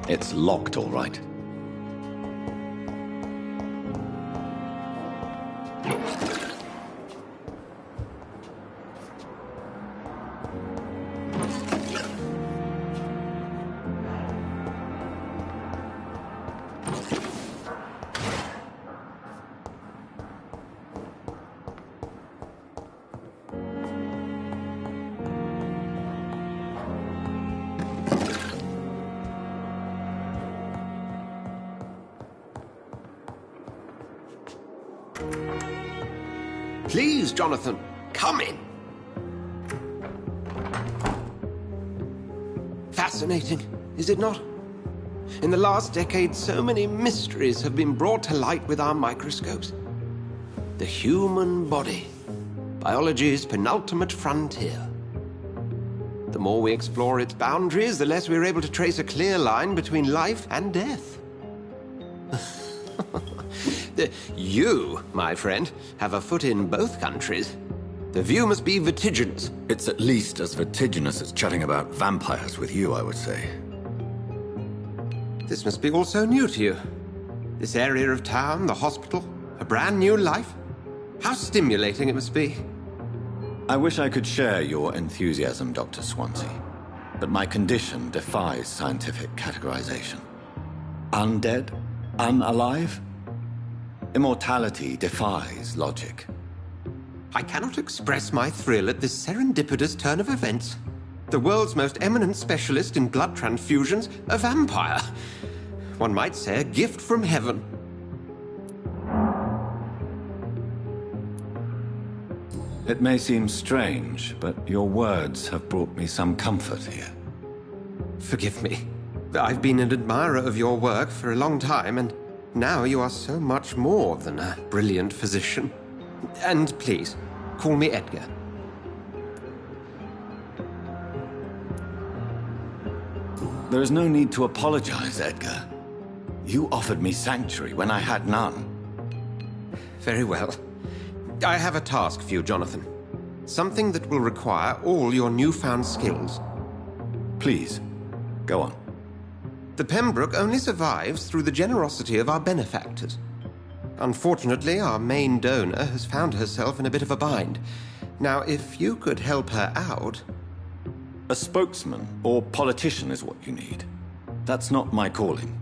It's locked, all right. Please, Jonathan, come in. Fascinating, is it not? In the last decade, so many mysteries have been brought to light with our microscopes. The human body, biology's penultimate frontier. The more we explore its boundaries, the less we're able to trace a clear line between life and death. You, my friend, have a foot in both countries. The view must be vertiginous. It's at least as vertiginous as chatting about vampires with you, I would say. This must be all so new to you. This area of town, the hospital, a brand new life. How stimulating it must be. I wish I could share your enthusiasm, Dr. Swansea, but my condition defies scientific categorization. Undead? Unalive? Immortality defies logic. I cannot express my thrill at this serendipitous turn of events. The world's most eminent specialist in blood transfusions, a vampire. One might say a gift from heaven. It may seem strange, but your words have brought me some comfort here. Forgive me. I've been an admirer of your work for a long time, and now you are so much more than a brilliant physician. And please, call me Edgar. There is no need to apologize, Edgar. You offered me sanctuary when I had none. Very well. I have a task for you, Jonathan. Something that will require all your newfound skills. Please, go on. The Pembroke only survives through the generosity of our benefactors. Unfortunately, our main donor has found herself in a bit of a bind. Now, if you could help her out... A spokesman or politician is what you need. That's not my calling.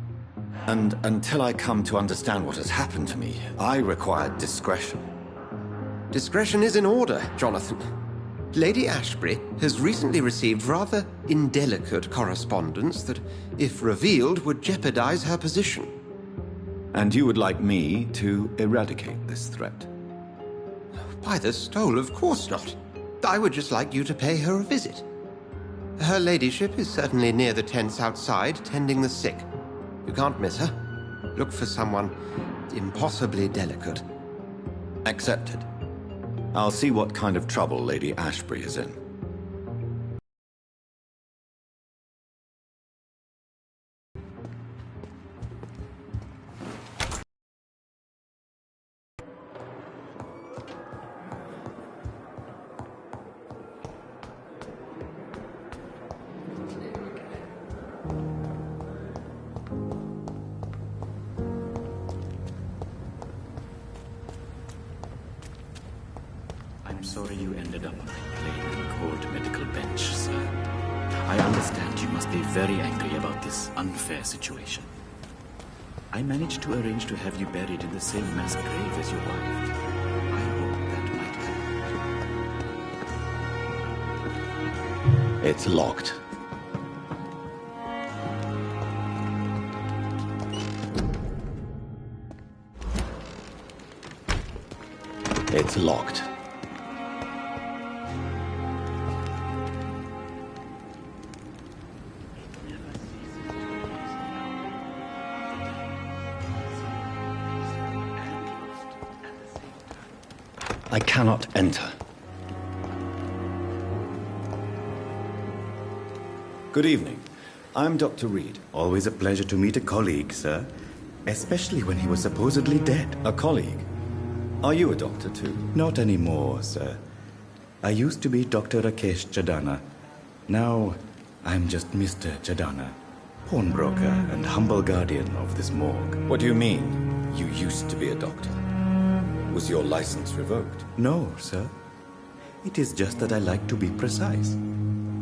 And until I come to understand what has happened to me, I require discretion. Discretion is in order, Jonathan. Lady Ashbury has recently received rather indelicate correspondence that, if revealed, would jeopardize her position. And you would like me to eradicate this threat? By the stole, of course not. I would just like you to pay her a visit. Her ladyship is certainly near the tents outside, tending the sick. You can't miss her. Look for someone impossibly delicate. Accepted. I'll see what kind of trouble Lady Ashbury is in. I'm sorry you ended up on a plain and cold medical bench, sir. I understand you must be very angry about this unfair situation. I managed to arrange to have you buried in the same mass grave as your wife. I hope that might help. It's locked. It's locked. I cannot enter. Good evening. I'm Dr. Reed. Always a pleasure to meet a colleague, sir. Especially when he was supposedly dead. A colleague? Are you a doctor too? Not anymore, sir. I used to be Dr. Rakesh Chadana. Now, I'm just Mr. Chadana. pawnbroker and humble guardian of this morgue. What do you mean? You used to be a doctor. Was your license revoked? No, sir. It is just that I like to be precise.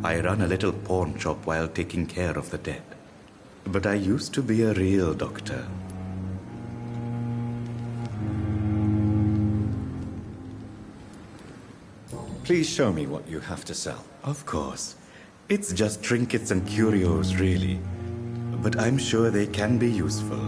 I run a little pawn shop while taking care of the dead. But I used to be a real doctor. Please show me what you have to sell. Of course. It's just trinkets and curios, really. But I'm sure they can be useful.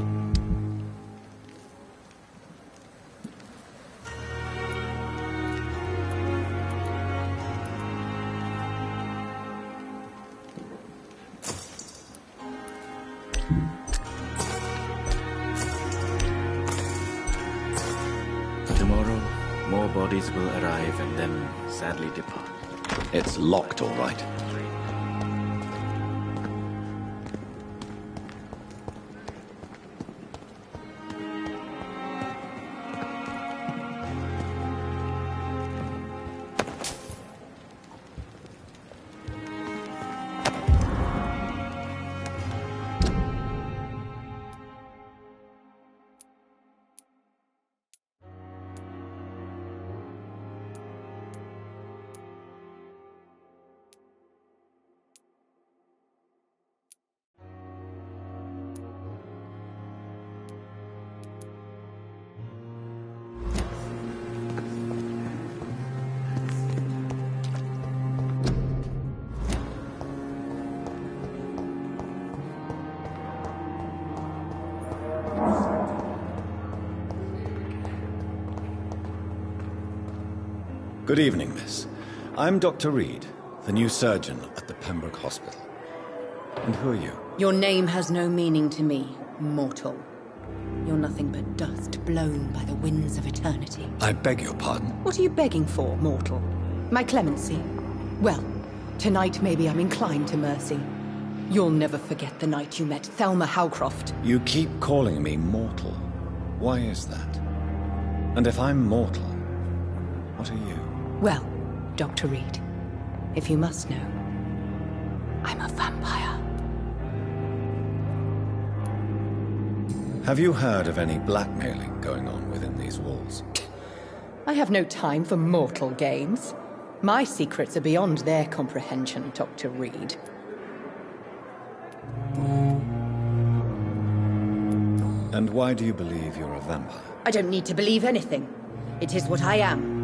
Tomorrow, more bodies will arrive and then sadly depart. It's locked, all right. Good evening, miss. I'm Dr. Reed, the new surgeon at the Pembroke Hospital. And who are you? Your name has no meaning to me, mortal. You're nothing but dust blown by the winds of eternity. I beg your pardon? What are you begging for, mortal? My clemency? Well, tonight maybe I'm inclined to mercy. You'll never forget the night you met Thelma Howcroft. You keep calling me mortal. Why is that? And if I'm mortal, what are you? Well, Dr. Reed, if you must know, I'm a vampire. Have you heard of any blackmailing going on within these walls? I have no time for mortal games. My secrets are beyond their comprehension, Dr. Reed. And why do you believe you're a vampire? I don't need to believe anything. It is what I am.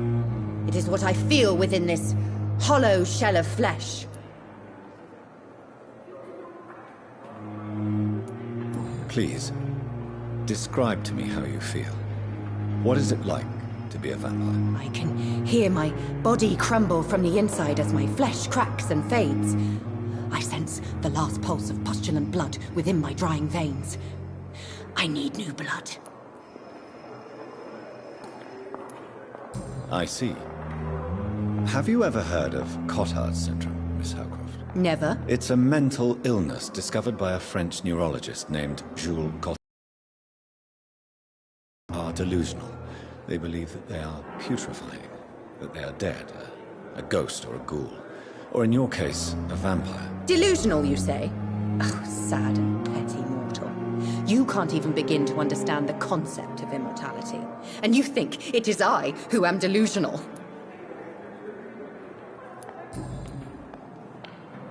It is what I feel within this hollow shell of flesh. Please, describe to me how you feel. What is it like to be a vampire? I can hear my body crumble from the inside as my flesh cracks and fades. I sense the last pulse of postulant blood within my drying veins. I need new blood. I see. Have you ever heard of Cotard's syndrome, Miss Howcroft? Never. It's a mental illness discovered by a French neurologist named Jules Cotard. Are delusional. They believe that they are putrefying, that they are dead, a ghost or a ghoul, or in your case, a vampire. Delusional, you say? Oh, sad and petty mortal. You can't even begin to understand the concept of immortality. And you think it is I who am delusional.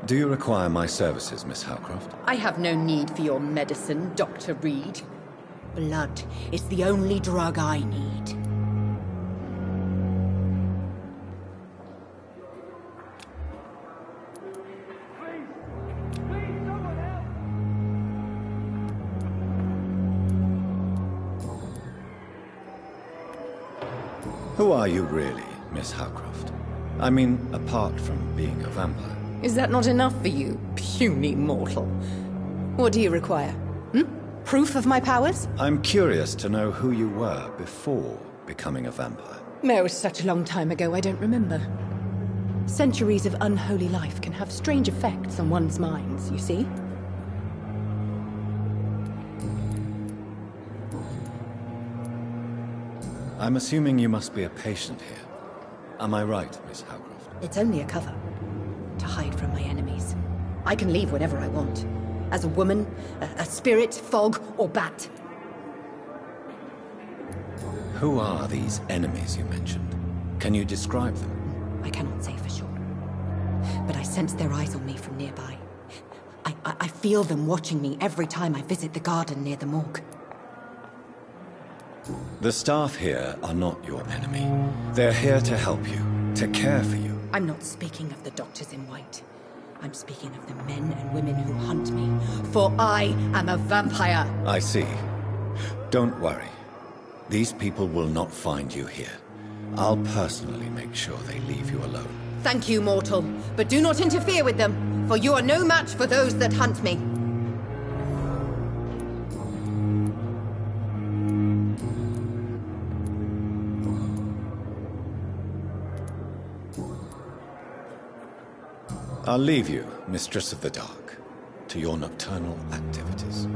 Do you require my services, Miss Howcroft? I have no need for your medicine, Dr. Reed. Blood is the only drug I need. Who are you really, Miss Howcroft? I mean, apart from being a vampire. Is that not enough for you, puny mortal? What do you require? Proof of my powers? I'm curious to know who you were before becoming a vampire. No, it's such a long time ago, I don't remember. Centuries of unholy life can have strange effects on one's minds, you see? I'm assuming you must be a patient here. Am I right, Miss Howcroft? It's only a cover. To hide from my enemies. I can leave whenever I want. As a woman, a spirit, fog, or bat. Who are these enemies you mentioned? Can you describe them? I cannot say for sure. But I sense their eyes on me from nearby. I feel them watching me every time I visit the garden near the morgue. The staff here are not your enemy. They're here to help you, to care for you. I'm not speaking of the doctors in white. I'm speaking of the men and women who hunt me. For I am a vampire! I see. Don't worry. These people will not find you here. I'll personally make sure they leave you alone. Thank you, mortal. But do not interfere with them, for you are no match for those that hunt me. I'll leave you, Mistress of the Dark, to your nocturnal activities.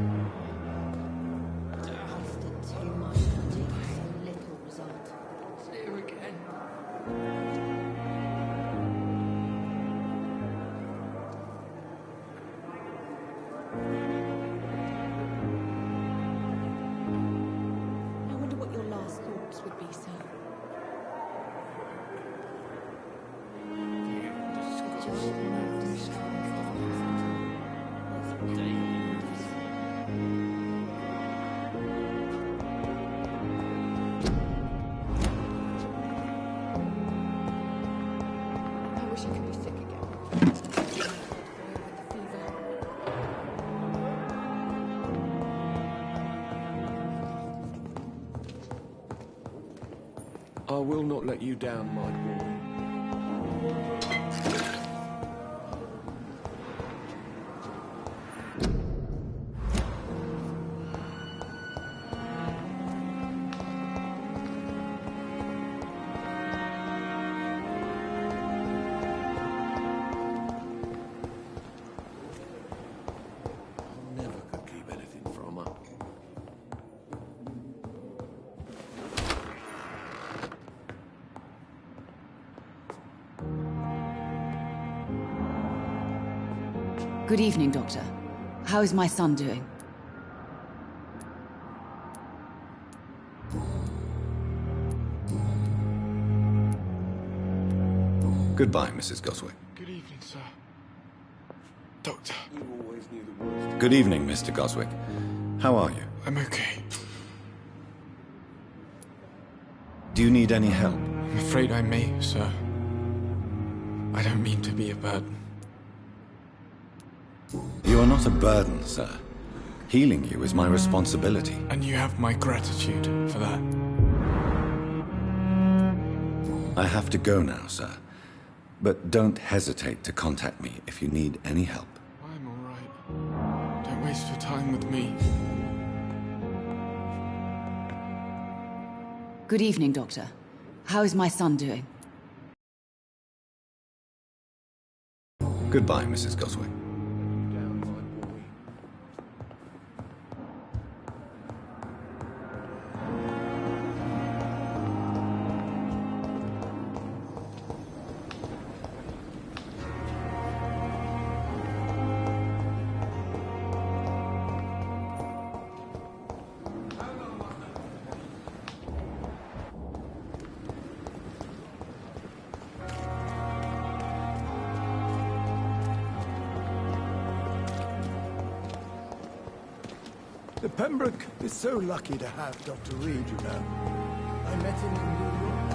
I wonder what your last thoughts would be, sir. I wish I could be sick again. I will not let you down, my boy. Never could keep anything from her. Good evening, Doctor. How is my son doing? Goodbye, Mrs. Goswick. Good evening, sir. Doctor, You always knew the worst. Good evening, Mr. Goswick. How are you? I'm okay. Do you need any help? I'm afraid I may, sir. I don't mean to be a burden. You are not a burden, sir. Healing you is my responsibility. And you have my gratitude for that. I have to go now, sir. But don't hesitate to contact me if you need any help. I'm all right. Don't waste your time with me. Good evening, Doctor. How is my son doing? Goodbye, Mrs. Goswick. Down, my boy. The Pembroke is so lucky to have Dr. Reed, you know. I met him in New York.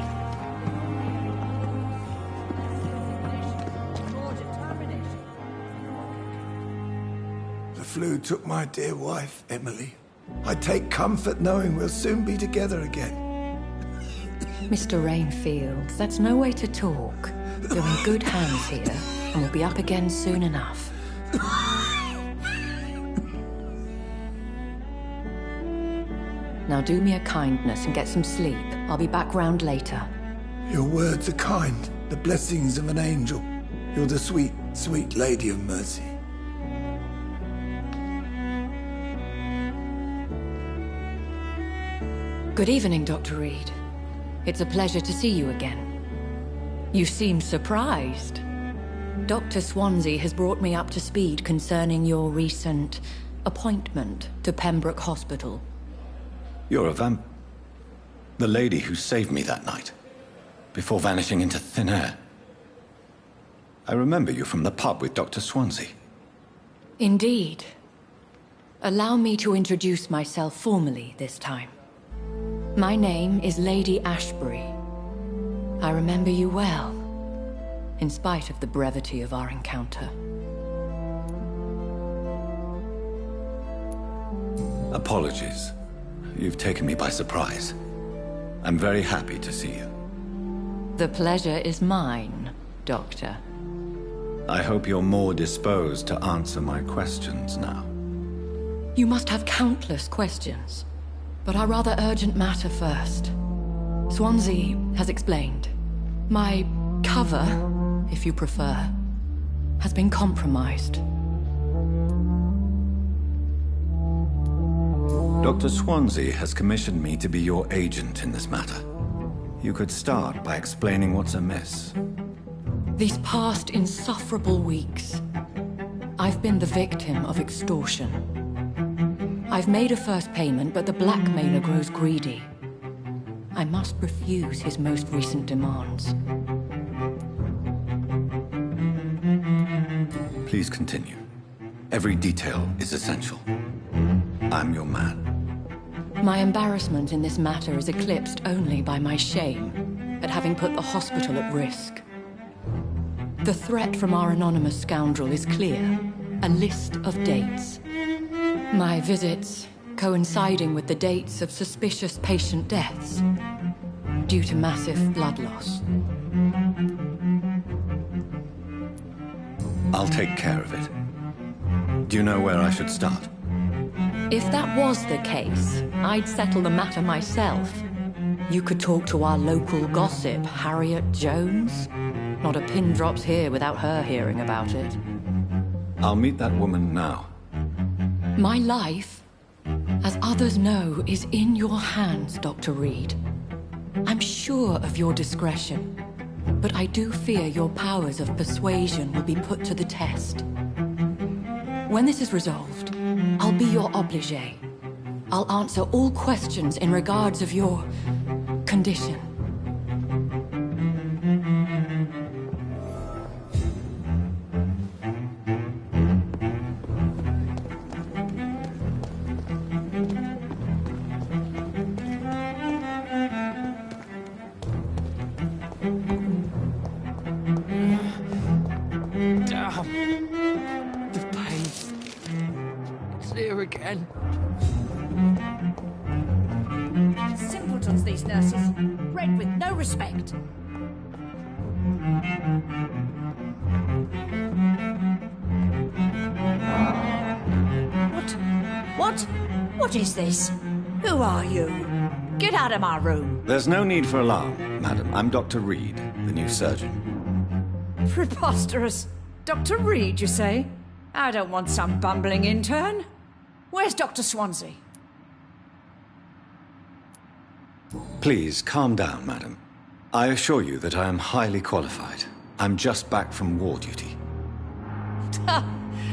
The flu took my dear wife, Emily. I take comfort knowing we'll soon be together again. Mr. Rainfield, that's no way to talk. You're in good hands here, and we'll be up again soon enough. Now do me a kindness and get some sleep. I'll be back round later. Your words are kind, the blessings of an angel. You're the sweet, sweet Lady of Mercy. Good evening, Dr. Reed. It's a pleasure to see you again. You seem surprised. Dr. Swansea has brought me up to speed concerning your recent appointment to Pembroke Hospital. You're a vamp... The lady who saved me that night, before vanishing into thin air. I remember you from the pub with Dr. Swansea. Indeed. Allow me to introduce myself formally this time. My name is Lady Ashbury. I remember you well, in spite of the brevity of our encounter. Apologies. You've taken me by surprise. I'm very happy to see you. The pleasure is mine, Doctor. I hope you're more disposed to answer my questions now. You must have countless questions, but our rather urgent matter first. Swansea has explained. My cover, if you prefer, has been compromised. Dr. Swansea has commissioned me to be your agent in this matter. You could start by explaining what's amiss. These past insufferable weeks, I've been the victim of extortion. I've made a first payment, but the blackmailer grows greedy. I must refuse his most recent demands. Please continue. Every detail is essential. I'm your man. My embarrassment in this matter is eclipsed only by my shame at having put the hospital at risk. The threat from our anonymous scoundrel is clear. A list of dates. My visits coinciding with the dates of suspicious patient deaths due to massive blood loss. I'll take care of it. Do you know where I should start? If that was the case, I'd settle the matter myself. You could talk to our local gossip, Harriet Jones. Not a pin drops here without her hearing about it. I'll meet that woman now. My life, as others know, is in your hands, Dr. Reed. I'm sure of your discretion, but I do fear your powers of persuasion will be put to the test. When this is resolved, I'll be your obligé. I'll answer all questions in regards of your condition. The pain. It's here again. Simpletons, these nurses. Bred with no respect. What? What is this? Who are you? Get out of my room. There's no need for alarm, madam. I'm Dr. Reed, the new surgeon. Preposterous. Dr. Reed, you say? I don't want some bumbling intern. Where's Dr. Swansea? Please, calm down, madam. I assure you that I am highly qualified. I'm just back from war duty.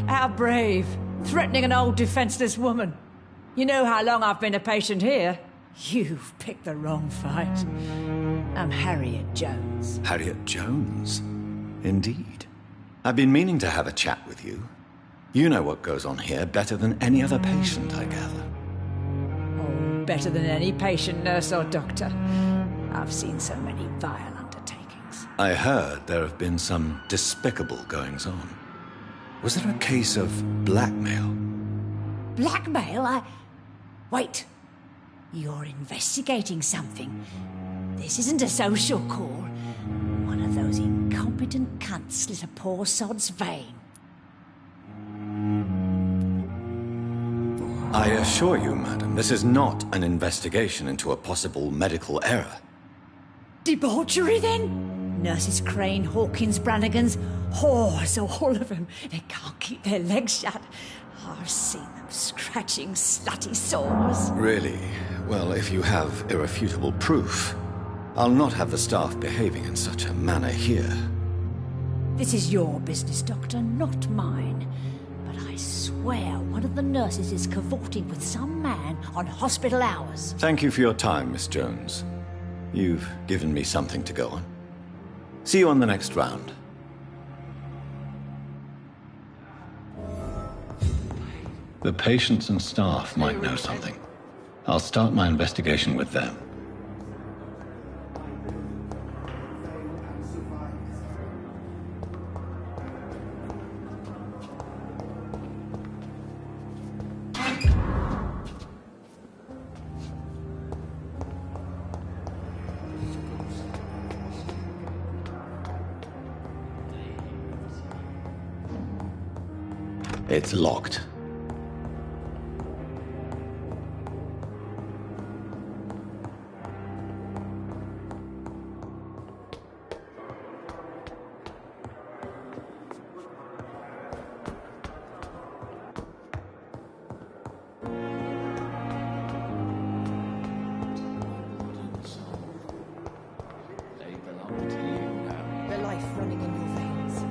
How brave. Threatening an old defenseless woman. You know how long I've been a patient here? You've picked the wrong fight. I'm Harriet Jones. Harriet Jones? Indeed. I've been meaning to have a chat with you. You know what goes on here better than any other patient, I gather. Oh, better than any patient, nurse or doctor. I've seen so many vile undertakings. I heard there have been some despicable goings-on. Was there a case of blackmail? Blackmail? Wait. You're investigating something. This isn't a social call. One of those incompetent cunts slit a poor sod's vein. I assure you, madam, this is not an investigation into a possible medical error. Debauchery, then? Nurses Crane, Hawkins, Brannigans, whores, all of them. They can't keep their legs shut. I've seen them scratching slutty sores. Really? Well, if you have irrefutable proof, I'll not have the staff behaving in such a manner here. This is your business, Doctor, not mine. But I swear one of the nurses is cavorting with some man on hospital hours. Thank you for your time, Miss Jones. You've given me something to go on. See you on the next round. The patients and staff might know something. I'll start my investigation with them. It's locked. The life running in your veins.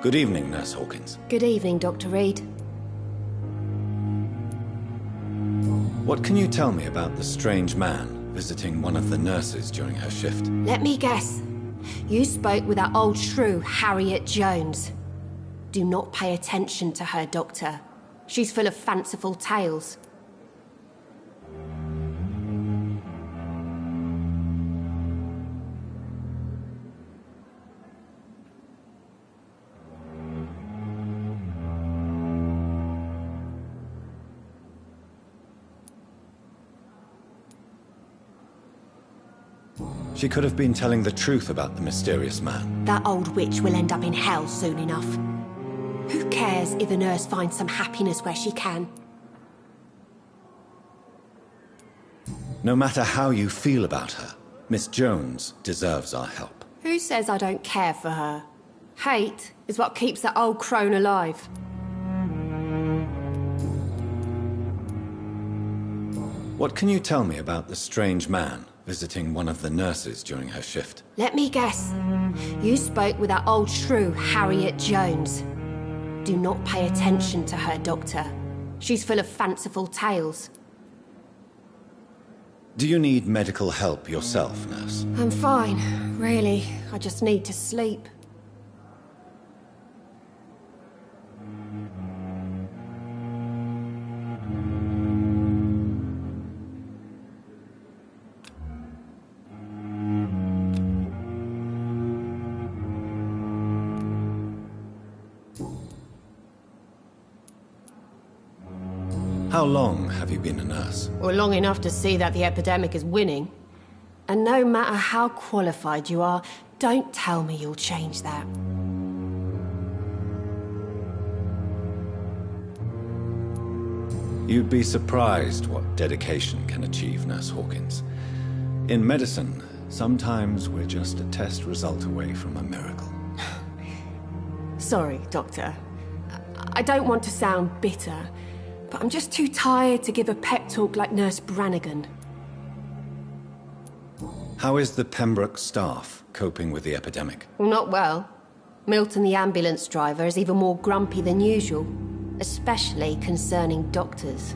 Good evening, Nurse Hawkins. Good evening, Dr. Reed. What can you tell me about the strange man visiting one of the nurses during her shift? Let me guess. You spoke with that old shrew, Harriet Jones. Do not pay attention to her, Doctor. She's full of fanciful tales. She could have been telling the truth about the mysterious man. That old witch will end up in hell soon enough. Who cares if the nurse finds some happiness where she can? No matter how you feel about her, Miss Jones deserves our help. Who says I don't care for her? Hate is what keeps that old crone alive. What can you tell me about the strange man visiting one of the nurses during her shift? Let me guess. You spoke with that old shrew, Harriet Jones. Do not pay attention to her, Doctor. She's full of fanciful tales. Do you need medical help yourself, nurse? I'm fine, really. I just need to sleep. How long have you been a nurse? Well, long enough to see that the epidemic is winning. And no matter how qualified you are, don't tell me you'll change that. You'd be surprised what dedication can achieve, Nurse Hawkins. In medicine, sometimes we're just a test result away from a miracle. Sorry, Doctor. I don't want to sound bitter, but I'm just too tired to give a pep talk like Nurse Brannigan. How is the Pembroke staff coping with the epidemic? Well, not well. Milton, the ambulance driver, is even more grumpy than usual, especially concerning doctors.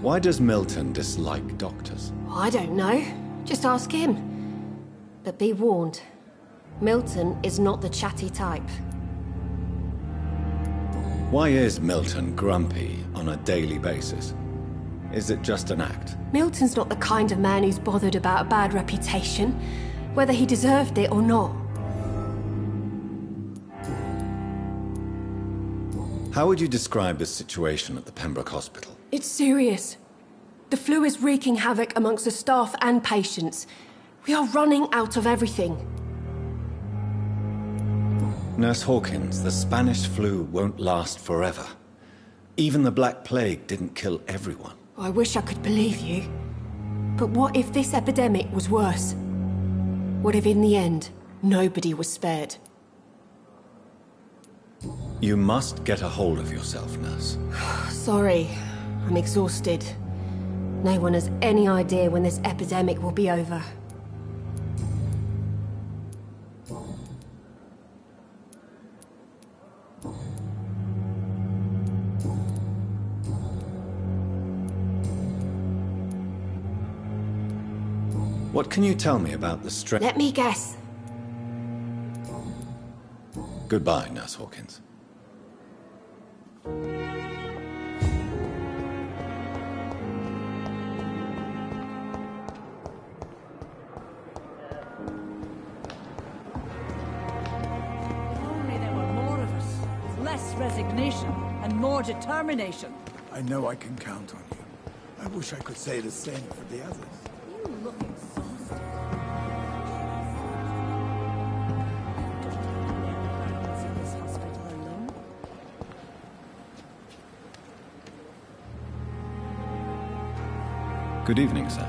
Why does Milton dislike doctors? I don't know. Just ask him. But be warned, Milton is not the chatty type. Why is Milton grumpy on a daily basis? Is it just an act? Milton's not the kind of man who's bothered about a bad reputation, whether he deserved it or not. How would you describe the situation at the Pembroke Hospital? It's serious. The flu is wreaking havoc amongst the staff and patients. We are running out of everything. Nurse Hawkins, the Spanish flu won't last forever. Even the Black Plague didn't kill everyone. I wish I could believe you. But what if this epidemic was worse? What if in the end, nobody was spared? You must get a hold of yourself, Nurse. Sorry. I'm exhausted. No one has any idea when this epidemic will be over. What can you tell me about the strain? Let me guess. Goodbye, Nurse Hawkins. Resignation and more determination. I know I can count on you. I wish I could say the same for the others. You look exhausted. In this hospital alone? Good evening, sir.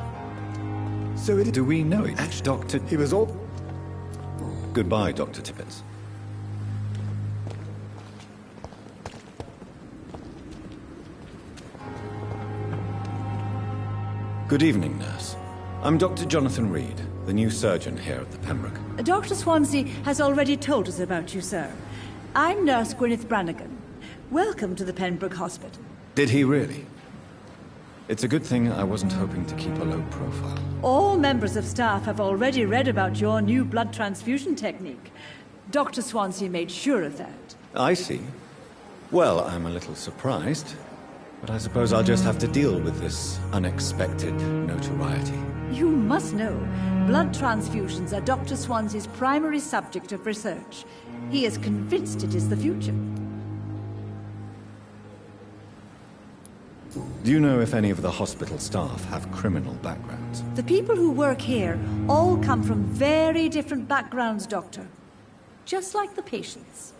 So do we know each Dr. He was all... Goodbye, Dr. Tippett. Good evening, nurse. I'm Dr. Jonathan Reed, the new surgeon here at the Pembroke. Dr. Swansea has already told us about you, sir. I'm Nurse Gwyneth Brannigan. Welcome to the Pembroke Hospital. Did he really? It's a good thing I wasn't hoping to keep a low profile. All members of staff have already read about your new blood transfusion technique. Dr. Swansea made sure of that. I see. Well, I'm a little surprised. But I suppose I'll just have to deal with this unexpected notoriety. You must know, blood transfusions are Dr. Swansea's primary subject of research. He is convinced it is the future. Do you know if any of the hospital staff have criminal backgrounds? The people who work here all come from very different backgrounds, Doctor. Just like the patients.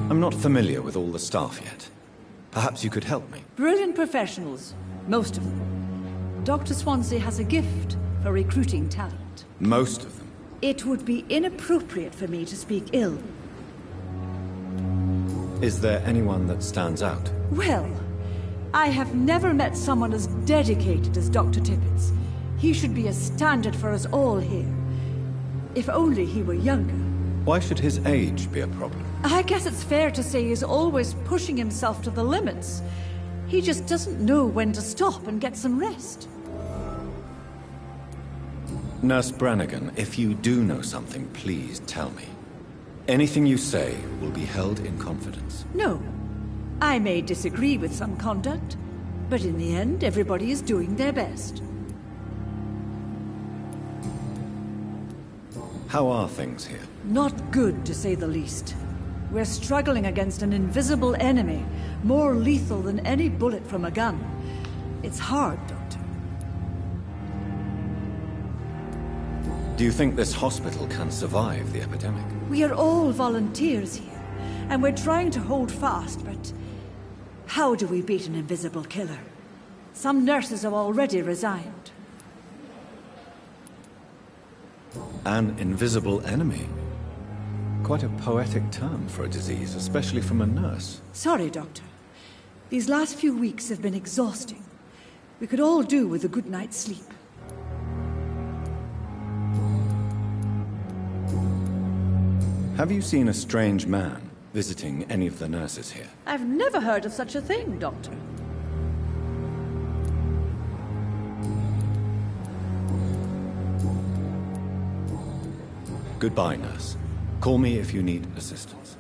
I'm not familiar with all the staff yet. Perhaps you could help me. Brilliant professionals, most of them. Dr. Swansea has a gift for recruiting talent. Most of them? It would be inappropriate for me to speak ill. Is there anyone that stands out? Well, I have never met someone as dedicated as Dr. Tippett's. He should be a standard for us all here. If only he were younger. Why should his age be a problem? I guess it's fair to say he's always pushing himself to the limits. He just doesn't know when to stop and get some rest. Nurse Brannigan, if you do know something, please tell me. Anything you say will be held in confidence. No. I may disagree with some conduct, but in the end, everybody is doing their best. How are things here? Not good, to say the least. We're struggling against an invisible enemy, more lethal than any bullet from a gun. It's hard, Doctor. Do you think this hospital can survive the epidemic? We are all volunteers here, and we're trying to hold fast, but how do we beat an invisible killer? Some nurses have already resigned. An invisible enemy? Quite a poetic term for a disease, especially from a nurse. Sorry, Doctor. These last few weeks have been exhausting. We could all do with a good night's sleep. Have you seen a strange man visiting any of the nurses here? I've never heard of such a thing, Doctor. Goodbye, nurse. Call me if you need assistance.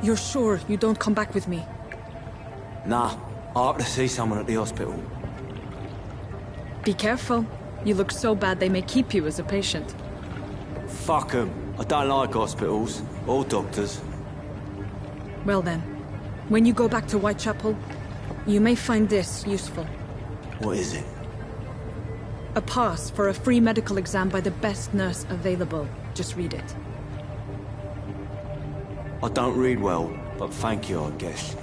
You're sure you don't come back with me? Nah, I have to see someone at the hospital. Be careful. You look so bad they may keep you as a patient. Fuck 'em. I don't like hospitals. Or doctors. Well then, when you go back to Whitechapel, you may find this useful. What is it? A pass for a free medical exam by the best nurse available. Just read it. I don't read well, but thank you, I guess.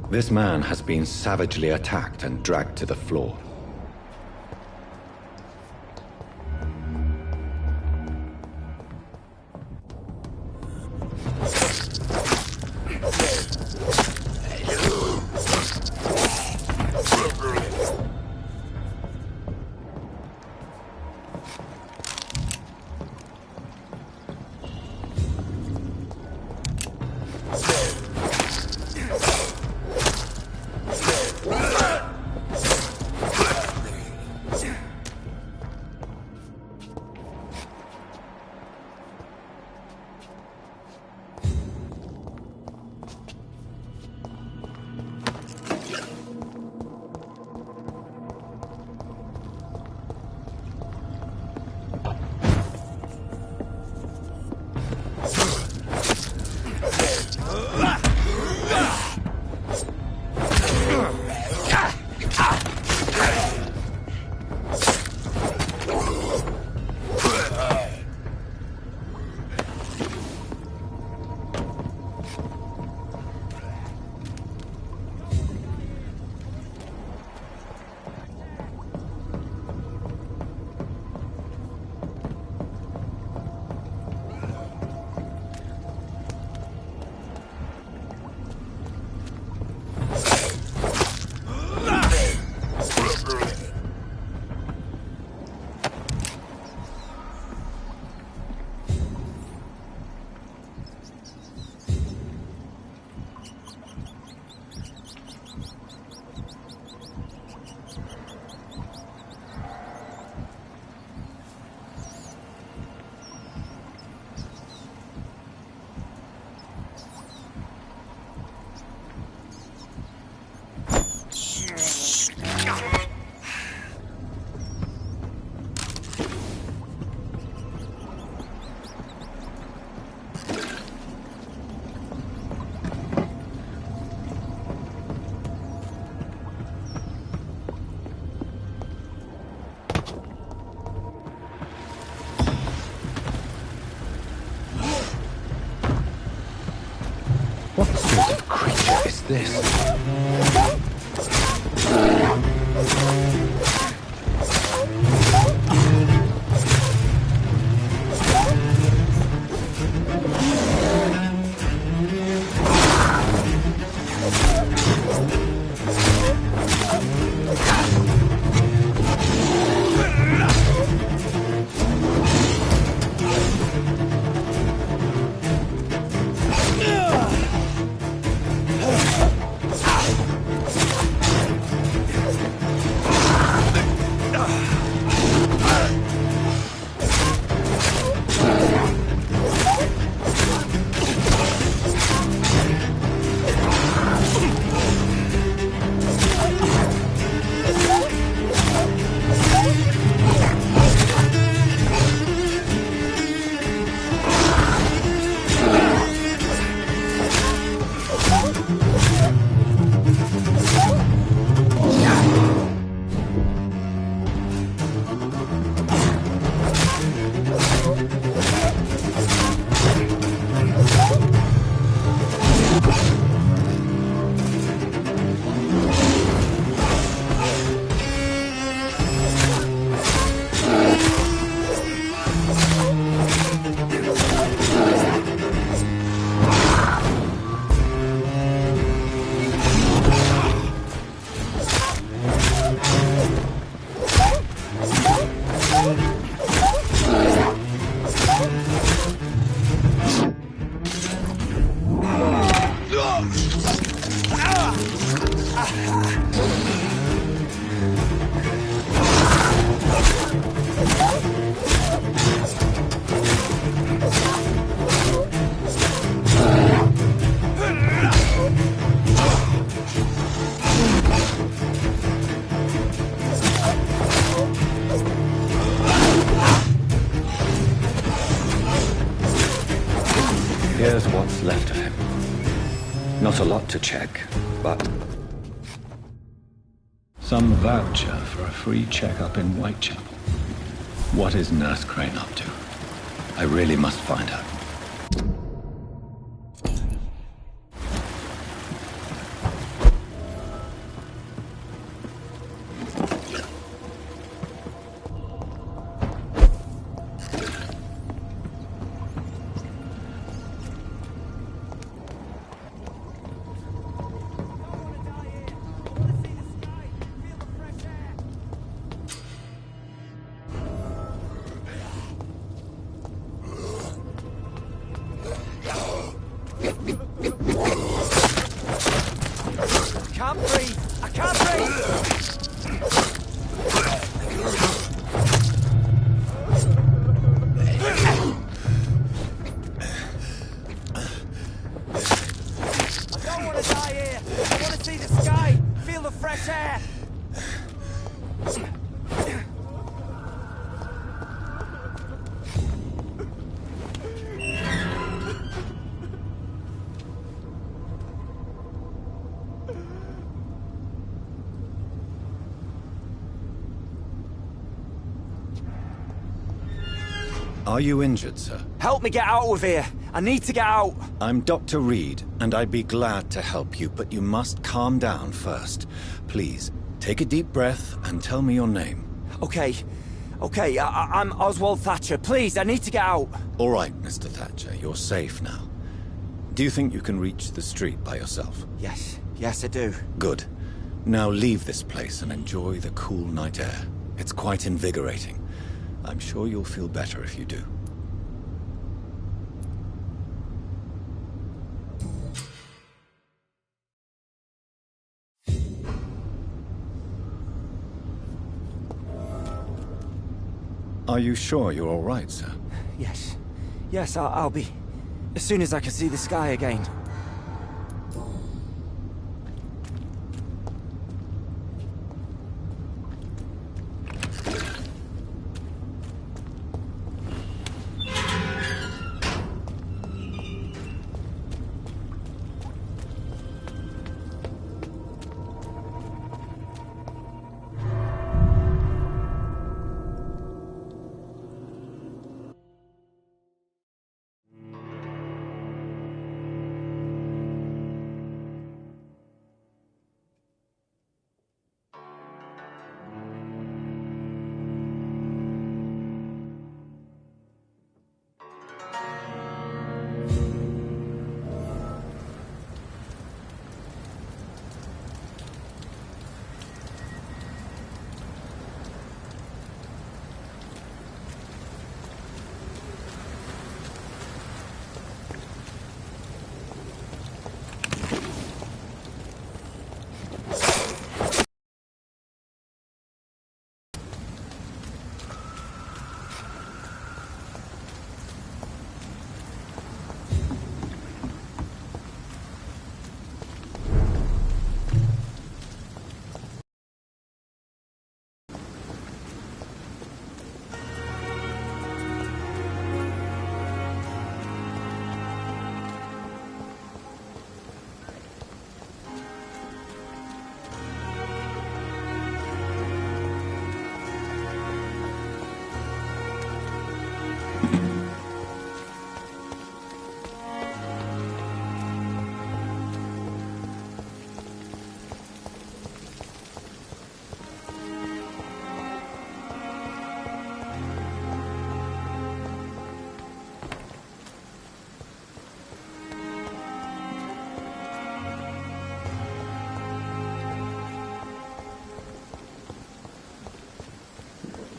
This man has been savagely attacked and dragged to the floor. What sort of creature is this? Here's what's left of him. Not a lot to check, but some voucher for a free checkup in Whitechapel. What is Nurse Crane up to? I really must find her. Can't breathe! I can't breathe! I don't want to die here! I want to see the sky! Feel the fresh air! Are you injured, sir? Help me get out of here! I need to get out! I'm Dr. Reed, and I'd be glad to help you, but you must calm down first. Please, take a deep breath and tell me your name. Okay. I'm Oswald Thatcher. Please, I need to get out. All right, Mr. Thatcher, you're safe now. Do you think you can reach the street by yourself? Yes, I do. Good. Now leave this place and enjoy the cool night air. It's quite invigorating. I'm sure you'll feel better if you do. Are you sure you're all right, sir? Yes, I'll be. As soon as I can see the sky again.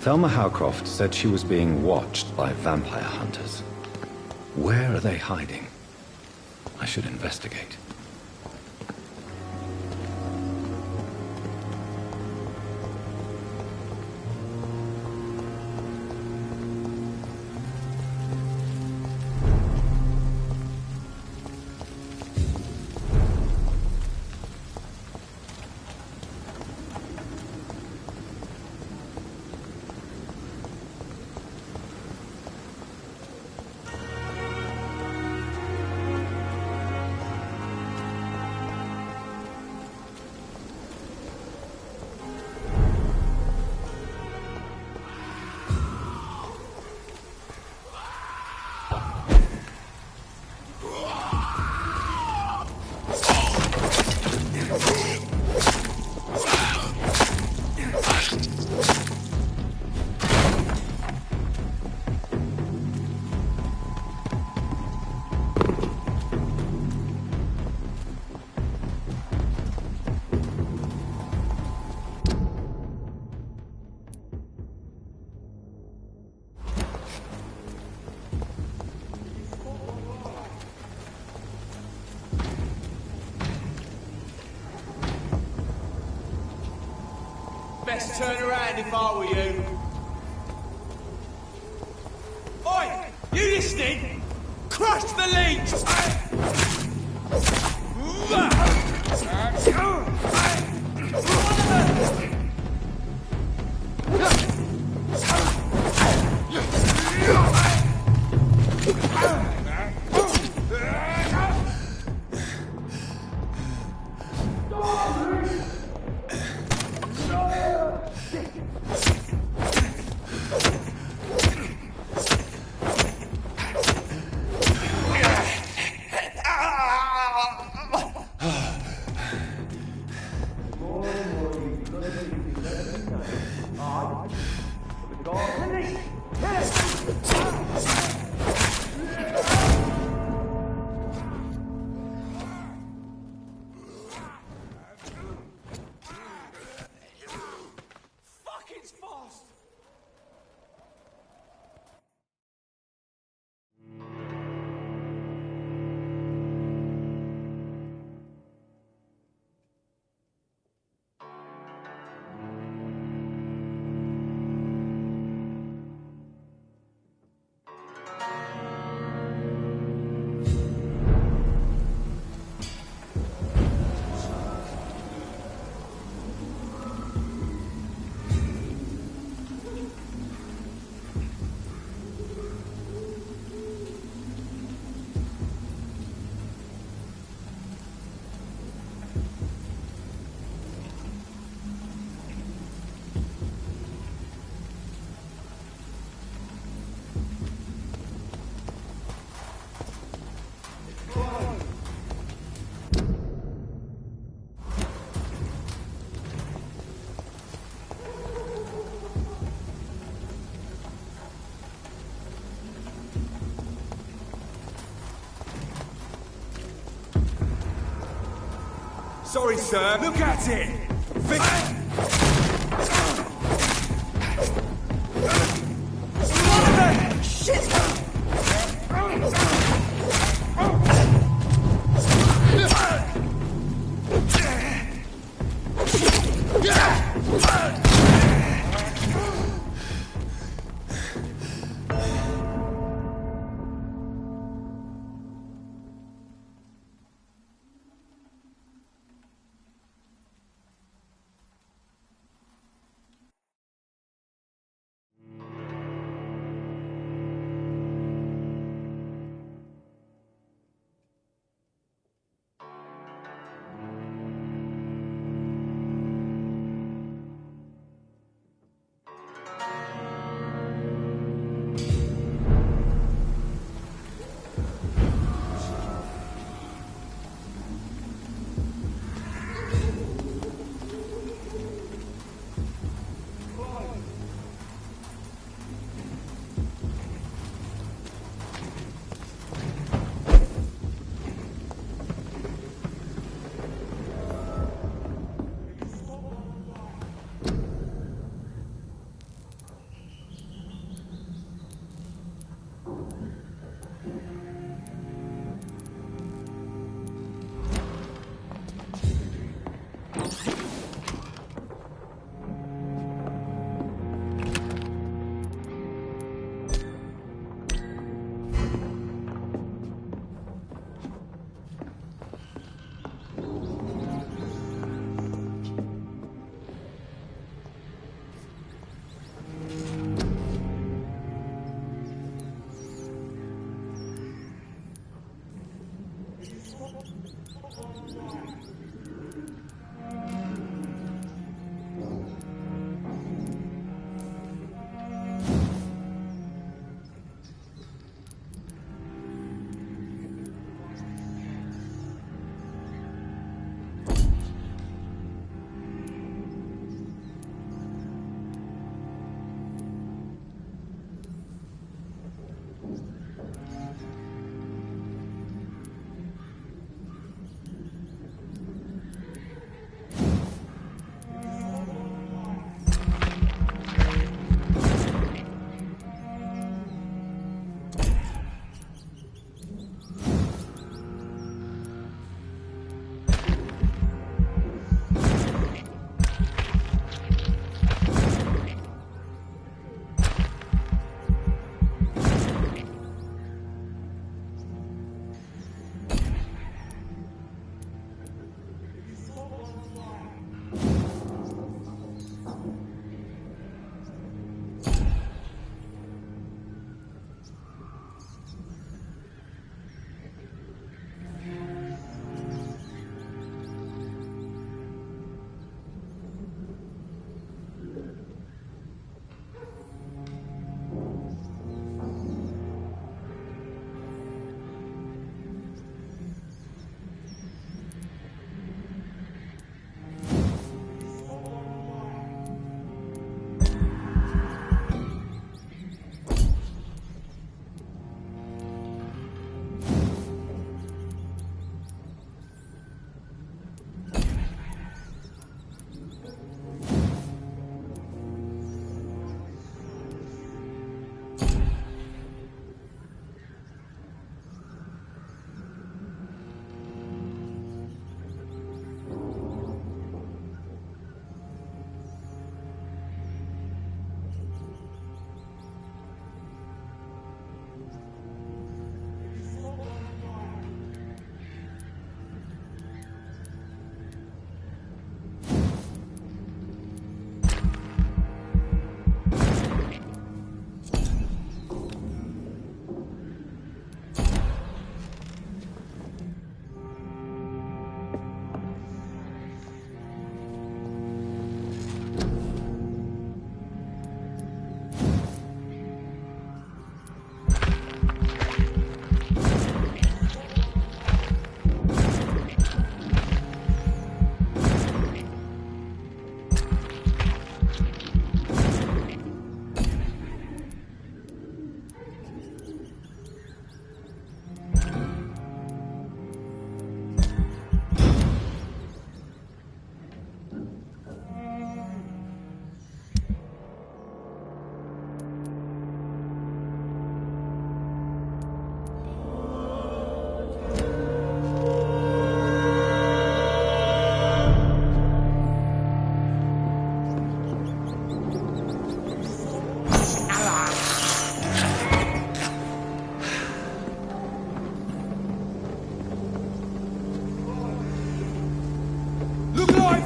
Thelma Howcroft said she was being watched by vampire hunters. Where are they hiding? I should investigate. best turn around if I were you. Oi! You listening? Crush the leech! Sorry, sir. Look at it!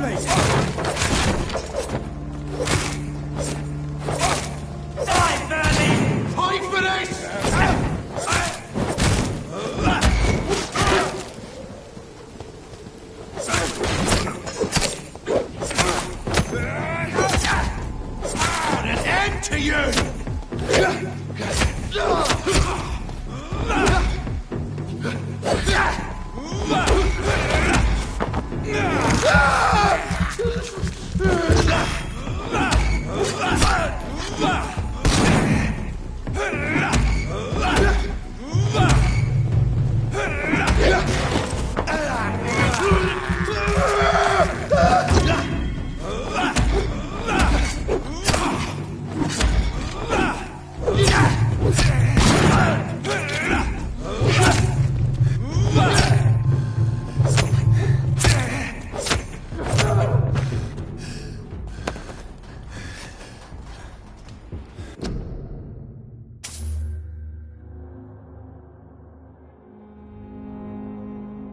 please.